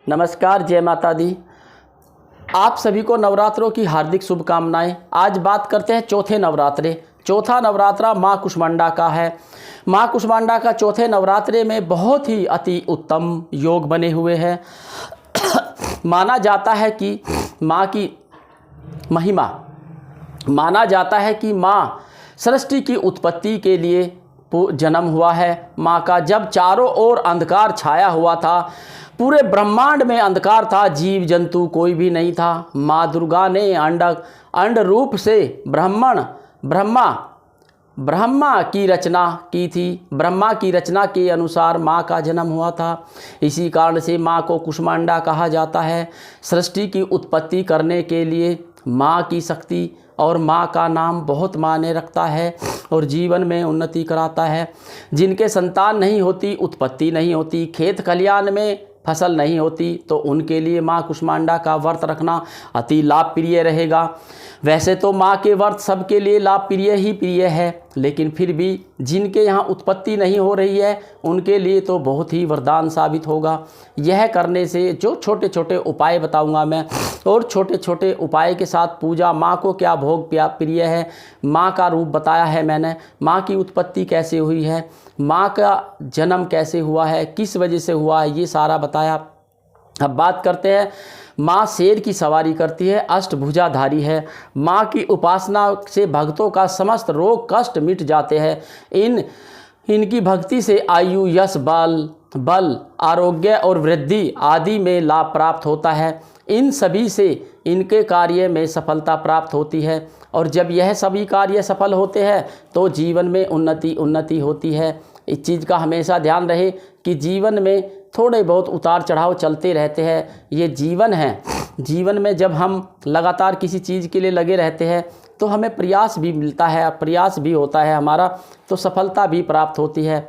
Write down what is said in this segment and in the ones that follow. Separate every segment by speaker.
Speaker 1: नमस्कार, जय माता दी। आप सभी को नवरात्रों की हार्दिक शुभकामनाएं। आज बात करते हैं चौथे नवरात्रे। चौथा नवरात्रा माँ कुष्मांडा का है। माँ कुष्मांडा का चौथे नवरात्रे में बहुत ही अति उत्तम योग बने हुए हैं। माना जाता है कि माँ की महिमा, माना जाता है कि माँ सृष्टि की उत्पत्ति के लिए जन्म हुआ है। माँ का जब चारों ओर अंधकार छाया हुआ था, पूरे ब्रह्मांड में अंधकार था, जीव जंतु कोई भी नहीं था, माँ दुर्गा ने अंड रूप से ब्रह्मा की रचना की थी। ब्रह्मा की रचना के अनुसार माँ का जन्म हुआ था। इसी कारण से माँ को कुष्मांडा कहा जाता है। सृष्टि की उत्पत्ति करने के लिए माँ की शक्ति और माँ का नाम बहुत मायने रखता है और जीवन में उन्नति कराता है। जिनके संतान नहीं होती, उत्पत्ति नहीं होती, खेत खलियान में फसल नहीं होती, तो उनके लिए माँ कुष्मांडा का व्रत रखना अति लाभप्रिय रहेगा। वैसे तो माँ के व्रत सबके लिए लाभप्रिय ही प्रिय है, लेकिन फिर भी जिनके यहाँ उत्पत्ति नहीं हो रही है उनके लिए तो बहुत ही वरदान साबित होगा। यह करने से जो छोटे छोटे उपाय बताऊंगा मैं, और छोटे छोटे उपाय के साथ पूजा, माँ को क्या भोग प्रिय है, माँ का रूप बताया है मैंने, माँ की उत्पत्ति कैसे हुई है, माँ का जन्म कैसे हुआ है, किस वजह से हुआ है, ये सारा बताया। अब बात करते हैं। माँ शेर की सवारी करती है, अष्टभुजाधारी है। माँ की उपासना से भक्तों का समस्त रोग कष्ट मिट जाते हैं। इनकी भक्ति से आयु, यश, बल, आरोग्य और वृद्धि आदि में लाभ प्राप्त होता है। इन सभी से इनके कार्य में सफलता प्राप्त होती है, और जब यह सभी कार्य सफल होते हैं तो जीवन में उन्नति होती है। इस चीज़ का हमेशा ध्यान रहे कि जीवन में थोड़े बहुत उतार चढ़ाव चलते रहते हैं। ये जीवन है। जीवन में जब हम लगातार किसी चीज़ के लिए लगे रहते हैं तो हमें प्रयास भी मिलता है, प्रयास भी होता है हमारा, तो सफलता भी प्राप्त होती है।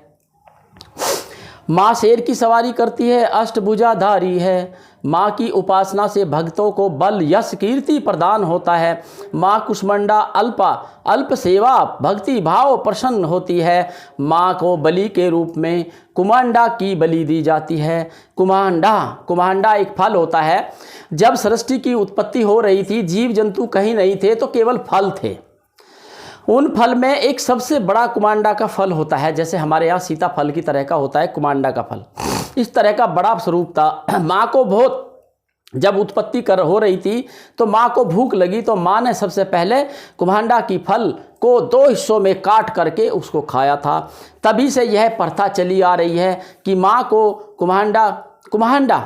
Speaker 1: माँ शेर की सवारी करती है, अष्टभुजाधारी है। माँ की उपासना से भक्तों को बल, यश, कीर्ति प्रदान होता है। माँ कुष्मांडा अल्प सेवा भक्ति भाव प्रसन्न होती है। माँ को बलि के रूप में कुमांडा की बलि दी जाती है। कुमांडा एक फल होता है। जब सृष्टि की उत्पत्ति हो रही थी, जीव जंतु कहीं नहीं थे, तो केवल फल थे। उन फल में एक सबसे बड़ा कुमांडा का फल होता है, जैसे हमारे यहाँ सीताफल की तरह का होता है कुमांडा का फल, इस तरह का बड़ा स्वरूप था। माँ को बहुत, जब उत्पत्ति हो रही थी तो माँ को भूख लगी, तो माँ ने सबसे पहले कुमांडा की फल को 2 हिस्सों में काट करके उसको खाया था। तभी से यह प्रथा चली आ रही है कि माँ को कुमांडा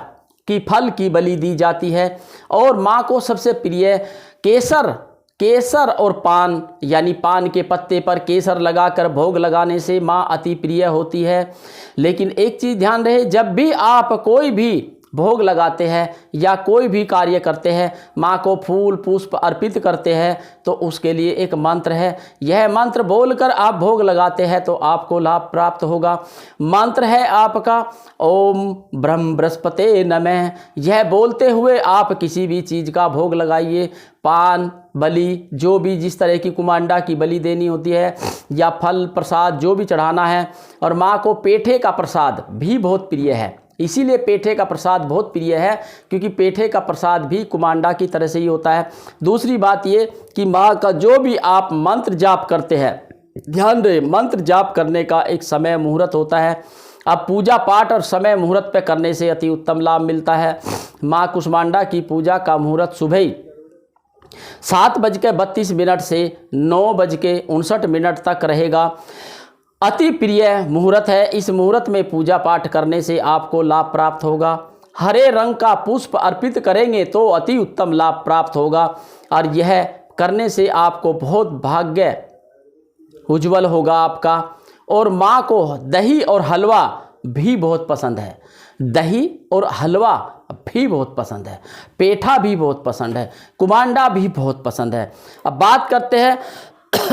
Speaker 1: की फल की बलि दी जाती है। और माँ को सबसे प्रिय केसर और पान, यानी पान के पत्ते पर केसर लगाकर भोग लगाने से माँ अति प्रिय होती है। लेकिन एक चीज़ ध्यान रहे, जब भी आप कोई भी भोग लगाते हैं या कोई भी कार्य करते हैं, माँ को फूल पुष्प अर्पित करते हैं, तो उसके लिए एक मंत्र है। यह मंत्र बोलकर आप भोग लगाते हैं तो आपको लाभ प्राप्त होगा। मंत्र है आपका ओम ब्रह्म बृहस्पते नमः। यह बोलते हुए आप किसी भी चीज़ का भोग लगाइए, पान, बलि, जो भी जिस तरह की कुमांडा की बलि देनी होती है, या फल प्रसाद जो भी चढ़ाना है। और माँ को पेठे का प्रसाद भी बहुत प्रिय है, इसीलिए पेठे का प्रसाद बहुत प्रिय है, क्योंकि पेठे का प्रसाद भी कुमांडा की तरह से ही होता है। दूसरी बात ये कि माँ का जो भी आप मंत्र जाप करते हैं, ध्यान रहे मंत्र जाप करने का एक समय मुहूर्त होता है। अब पूजा पाठ और समय मुहूर्त पे करने से अति उत्तम लाभ मिलता है। माँ कुष्मांडा की पूजा का मुहूर्त सुबह 7:32 से 9:59 तक रहेगा। अति प्रिय मुहूर्त है। इस मुहूर्त में पूजा पाठ करने से आपको लाभ प्राप्त होगा। हरे रंग का पुष्प अर्पित करेंगे तो अति उत्तम लाभ प्राप्त होगा, और यह करने से आपको बहुत भाग्य उज्जवल होगा आपका। और माँ को दही और हलवा भी बहुत पसंद है, दही और हलवा भी बहुत पसंद है, पेठा भी बहुत पसंद है, कुमांडा भी बहुत पसंद है। अब बात करते हैं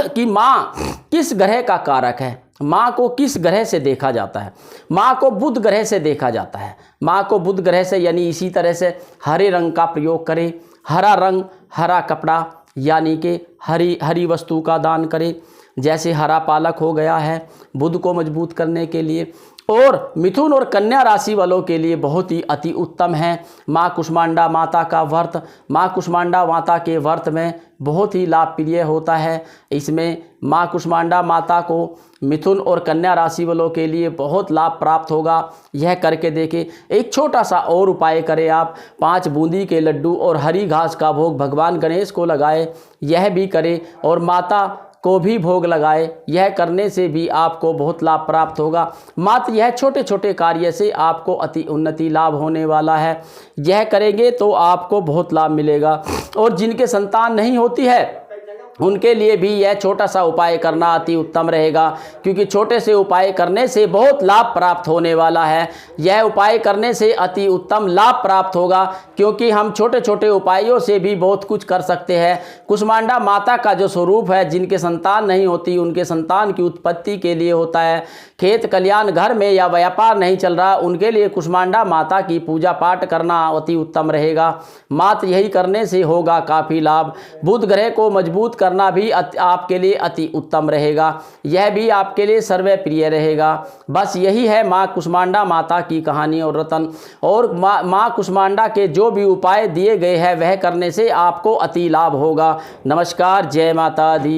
Speaker 1: कि माँ किस ग्रह का कारक है। माँ को किस ग्रह से देखा जाता है? माँ को बुध ग्रह से देखा जाता है। माँ को बुध ग्रह से, यानी इसी तरह से हरे रंग का प्रयोग करें, हरा रंग, हरा कपड़ा, यानी कि हरी वस्तु का दान करें। जैसे हरा पालक हो गया है बुध को मजबूत करने के लिए, और मिथुन और कन्या राशि वालों के लिए बहुत ही अति उत्तम है। माँ कुष्मांडा माता का व्रत, माँ कुष्मांडा माता के व्रत में बहुत ही लाभप्रिय होता है। इसमें माँ कुष्मांडा माता को मिथुन और कन्या राशि वालों के लिए बहुत लाभ प्राप्त होगा। यह करके देखें। एक छोटा सा और उपाय करें आप, 5 बूंदी के लड्डू और हरी घास का भोग भगवान गणेश को लगाए, यह भी करें और माता को भी भोग लगाए। यह करने से भी आपको बहुत लाभ प्राप्त होगा। मात्र यह छोटे छोटे कार्य से आपको अति उन्नति लाभ होने वाला है। यह करेंगे तो आपको बहुत लाभ मिलेगा। और जिनके संतान नहीं होती है उनके लिए भी यह छोटा सा उपाय करना अति उत्तम रहेगा, क्योंकि छोटे से उपाय करने से बहुत लाभ प्राप्त होने वाला है। यह उपाय करने से अति उत्तम लाभ प्राप्त होगा, क्योंकि हम छोटे छोटे उपायों से भी बहुत कुछ कर सकते हैं। कुष्मांडा माता का जो स्वरूप है, जिनके संतान नहीं होती उनके संतान की उत्पत्ति के लिए होता है। खेत खलियान घर में या व्यापार नहीं चल रहा, उनके लिए कुष्मांडा माता की पूजा पाठ करना अति उत्तम रहेगा। मात्र यही करने से होगा काफ़ी लाभ। बुध ग्रह को मजबूत करना भी आपके लिए अति उत्तम रहेगा। यह भी आपके लिए सर्वप्रिय रहेगा। बस यही है माँ कुष्मांडा माता की कहानी और रतन। और माँ कुष्मांडा के जो भी उपाय दिए गए हैं वह करने से आपको अति लाभ होगा। नमस्कार, जय माता दी।